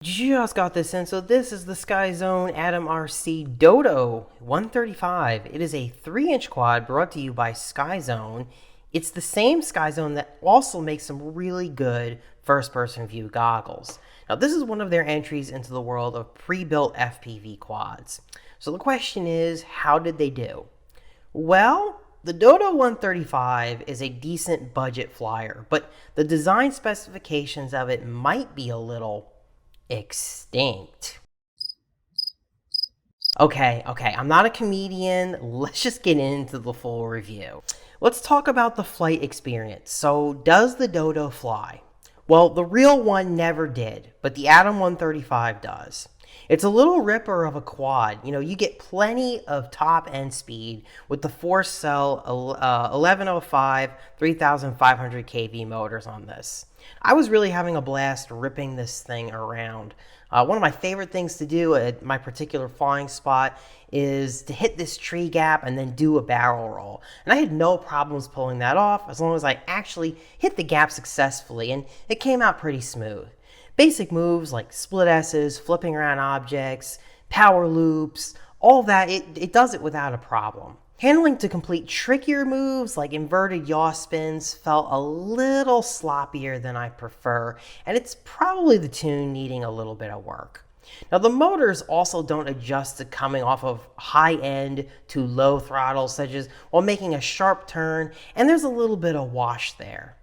Just got this in, so this is the Skyzone AtomRC Dodo 135. It is a 3-inch quad brought to you by Skyzone. It's the same Skyzone that also makes some really good first-person view goggles. Now, this is one of their entries into the world of pre-built FPV quads. So the question is, how did they do? Well, the Dodo 135 is a decent budget flyer, but the design specifications of it might be a little extinct. Okay, I'm not a comedian. Let's just get into the full review. Let's talk about the flight experience. So, does the Dodo fly? Well, the real one never did, but the Atom 135 does. It's a little ripper of a quad. You know, you get plenty of top end speed with the 4-cell 1105 3500 kV motors on this. I was really having a blast ripping this thing around. One of my favorite things to do at my particular flying spot is to hit this tree gap and then do a barrel roll. And I had no problems pulling that off as long as I actually hit the gap successfully, and it came out pretty smooth. Basic moves like split S's, flipping around objects, power loops, all that, it does it without a problem. Handling to complete trickier moves like inverted yaw spins felt a little sloppier than I prefer, and it's probably the tune needing a little bit of work. Now, the motors also don't adjust to coming off of high end to low throttle, such as while making a sharp turn, and there's a little bit of wash there.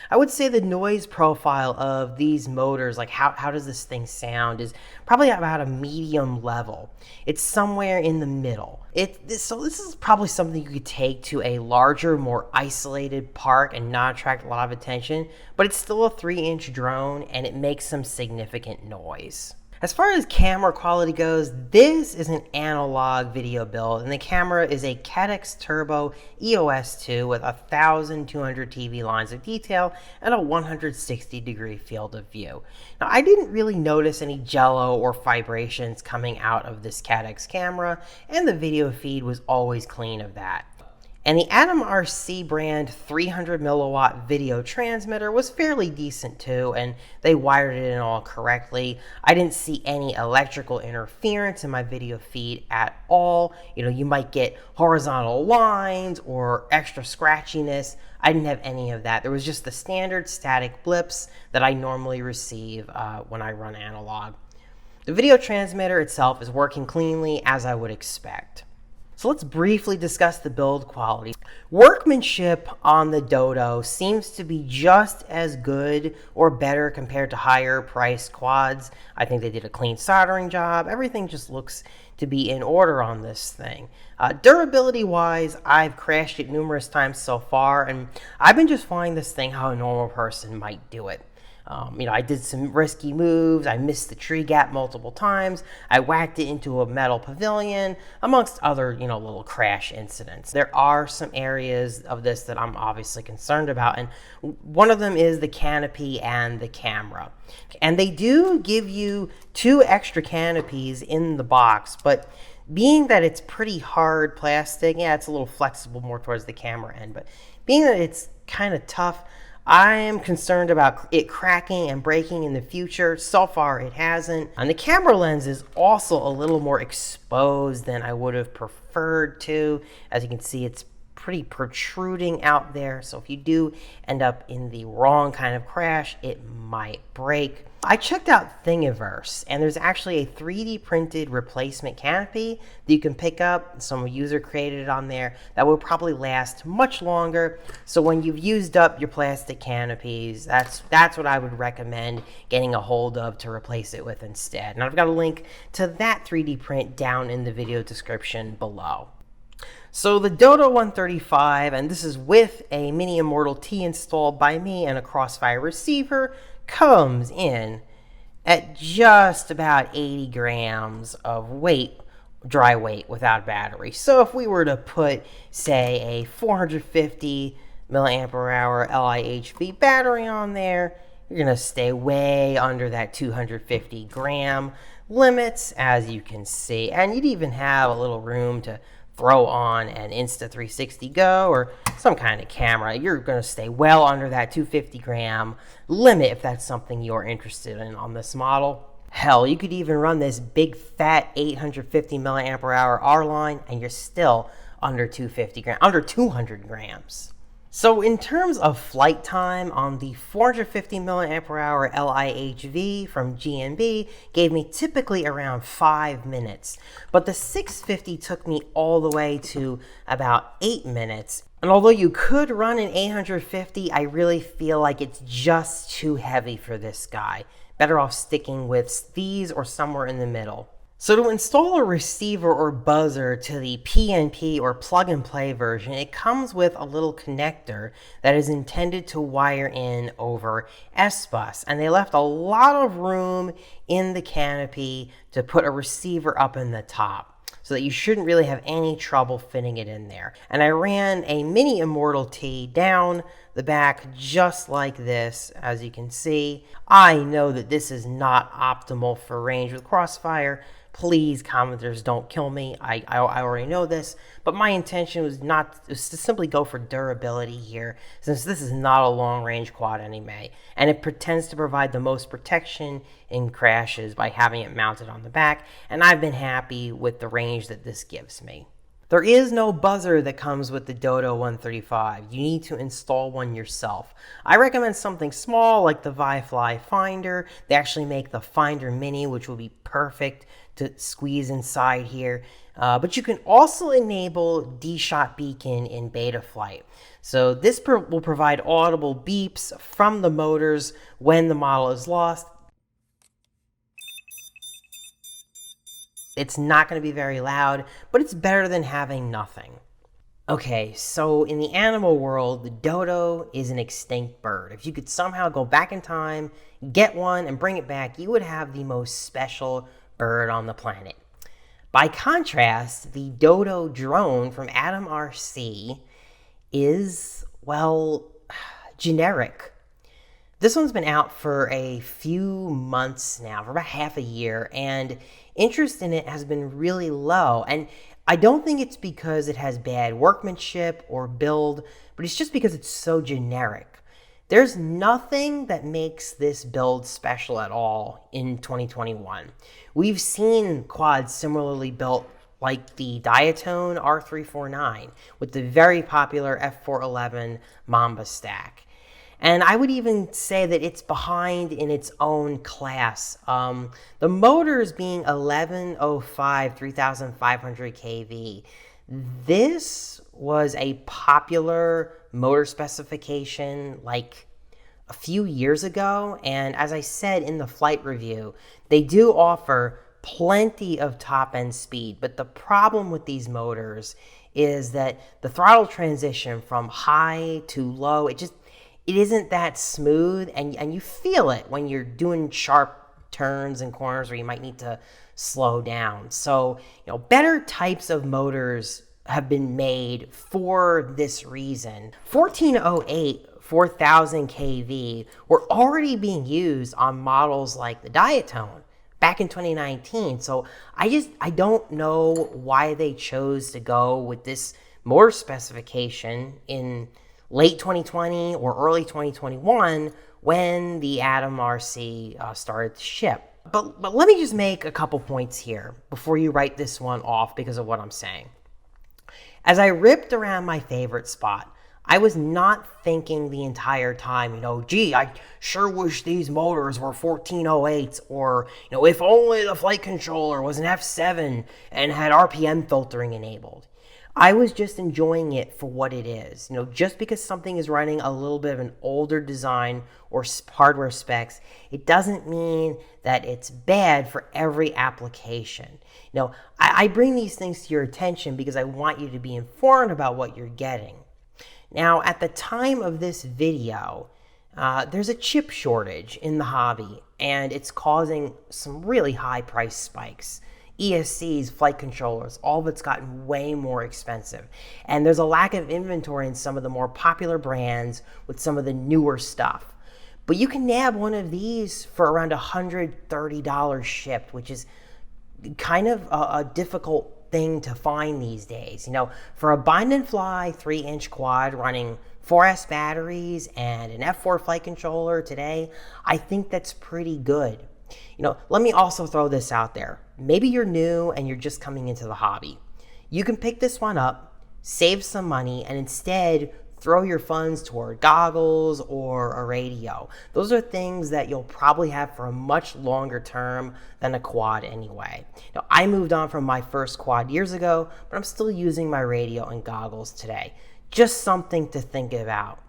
I would say the noise profile of these motors, like how does this thing sound, is probably about a medium level. It's somewhere in the middle. So this is probably something you could take to a larger, more isolated park and not attract a lot of attention, but it's still a 3-inch drone and it makes some significant noise. As far as camera quality goes, this is an analog video build, and the camera is a Caddx Turbo EOS 2 with 1,200 TV lines of detail and a 160-degree field of view. Now, I didn't really notice any jello or vibrations coming out of this Caddx camera, and the video feed was always clean of that. And the AtomRC brand 300 milliwatt video transmitter was fairly decent too, and they wired it in all correctly. I didn't see any electrical interference in my video feed at all. You know, you might get horizontal lines or extra scratchiness. I didn't have any of that. There was just the standard static blips that I normally receive when I run analog. The video transmitter itself is working cleanly as I would expect. So let's briefly discuss the build quality. Workmanship on the Dodo seems to be just as good or better compared to higher priced quads. I think they did a clean soldering job. Everything just looks to be in order on this thing. Durability wise, I've crashed it numerous times so far, and I've been just flying this thing how a normal person might do it. I did some risky moves. I missed the tree gap multiple times. I whacked it into a metal pavilion, amongst other, little crash incidents. There are some areas of this that I'm obviously concerned about, and one of them is the canopy and the camera. And they do give you 2 extra canopies in the box, but being that it's pretty hard plastic, yeah, it's a little flexible more towards the camera end, but being that it's kind of tough, I am concerned about it cracking and breaking in the future. So far, it hasn't. And the camera lens is also a little more exposed than I would have preferred to. As you can see, it's pretty protruding out there. So if you do end up in the wrong kind of crash, it might break. I checked out Thingiverse, and there's actually a 3D printed replacement canopy that you can pick up. Some user created it on there that will probably last much longer. So when you've used up your plastic canopies, that's what I would recommend getting a hold of to replace it with instead. And I've got a link to that 3D print down in the video description below. So the Dodo 135, and this is with a Mini Immortal T installed by me and a Crossfire receiver, comes in at just about 80 grams of weight, dry weight without battery. So if we were to put, say, a 450 milliampere hour LIHV battery on there, you're going to stay way under that 250 gram limits, as you can see. And you'd even have a little room to throw on an Insta360 Go or some kind of camera. You're going to stay well under that 250 gram limit if that's something you're interested in on this model. Hell, you could even run this big fat 850 milliamp hour R line and you're still under 250 grams, under 200 grams. So in terms of flight time, on the 450 milliamp hour LIHV from GMB gave me typically around 5 minutes, but the 650 took me all the way to about 8 minutes. And although you could run an 850, I really feel like it's just too heavy for this guy. Better off sticking with these or somewhere in the middle. So to install a receiver or buzzer to the PNP or plug-and-play version, it comes with a little connector that is intended to wire in over S-Bus. And they left a lot of room in the canopy to put a receiver up in the top, so that you shouldn't really have any trouble fitting it in there. And I ran a mini Immortal T down the back just like this, as you can see. I know that this is not optimal for range with Crossfire. Please, commenters, don't kill me. I already know this, but my intention was to simply go for durability here, since this is not a long-range quad anime, and it pretends to provide the most protection in crashes by having it mounted on the back, and I've been happy with the range that this gives me. There is no buzzer that comes with the Dodo 135. You need to install one yourself. I recommend something small like the ViFly Finder. They actually make the Finder Mini, which will be perfect to squeeze inside here. But you can also enable D-Shot Beacon in Betaflight. So this will provide audible beeps from the motors when the model is lost. It's not going to be very loud, but it's better than having nothing. Okay, so in the animal world, the dodo is an extinct bird. If you could somehow go back in time, get one, and bring it back, you would have the most special bird on the planet. By contrast, the Dodo drone from AtomRC is, well, generic. This one's been out for a few months now, for about half a year, and interest in it has been really low. And I don't think it's because it has bad workmanship or build, but it's just because it's so generic. There's nothing that makes this build special at all in 2021. We've seen quads similarly built like the Diatone R349 with the very popular F411 Mamba stack. And I would even say that it's behind in its own class. The motors being 1105 3500 kV. This was a popular motor specification like a few years ago. And as I said in the flight review, they do offer plenty of top end speed. But the problem with these motors is that the throttle transition from high to low, it isn't that smooth, and you feel it when you're doing sharp turns and corners where you might need to slow down. So, better types of motors have been made for this reason. 1408 4000 kV were already being used on models like the Diatone back in 2019. So I don't know why they chose to go with this motor specification in late 2020 or early 2021 when the AtomRC started to ship. But let me just make a couple points here before you write this one off because of what I'm saying. As I ripped around my favorite spot, I was not thinking the entire time, gee, I sure wish these motors were 1408s, or, if only the flight controller was an F7 and had RPM filtering enabled. I was just enjoying it for what it is. Just because something is running a little bit of an older design or hardware specs, it doesn't mean that it's bad for every application. I bring these things to your attention because I want you to be informed about what you're getting. Now, at the time of this video, there's a chip shortage in the hobby, and it's causing some really high price spikes. ESCs, flight controllers, all of it's gotten way more expensive. And there's a lack of inventory in some of the more popular brands with some of the newer stuff. But you can nab one of these for around $130 shipped, which is kind of a difficult thing to find these days. For a bind and fly 3-inch quad running 4S batteries and an F4 flight controller today, I think that's pretty good. Let me also throw this out there. Maybe you're new and you're just coming into the hobby. You can pick this one up, save some money, and instead throw your funds toward goggles or a radio. Those are things that you'll probably have for a much longer term than a quad anyway. Now, I moved on from my first quad years ago, but I'm still using my radio and goggles today. Just something to think about.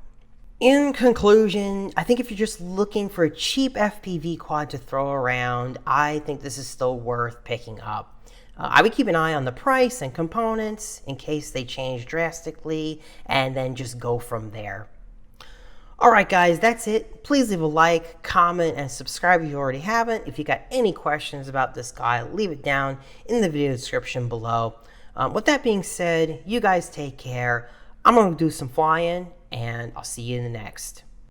In conclusion, I think if you're just looking for a cheap FPV quad to throw around, I think this is still worth picking up. I would keep an eye on the price and components in case they change drastically, and then just go from there. Alright guys, that's it. Please leave a like, comment, and subscribe if you already haven't. If you got any questions about this guy, leave it down in the video description below. With that being said, you guys take care. I'm going to do some flying, and I'll see you in the next.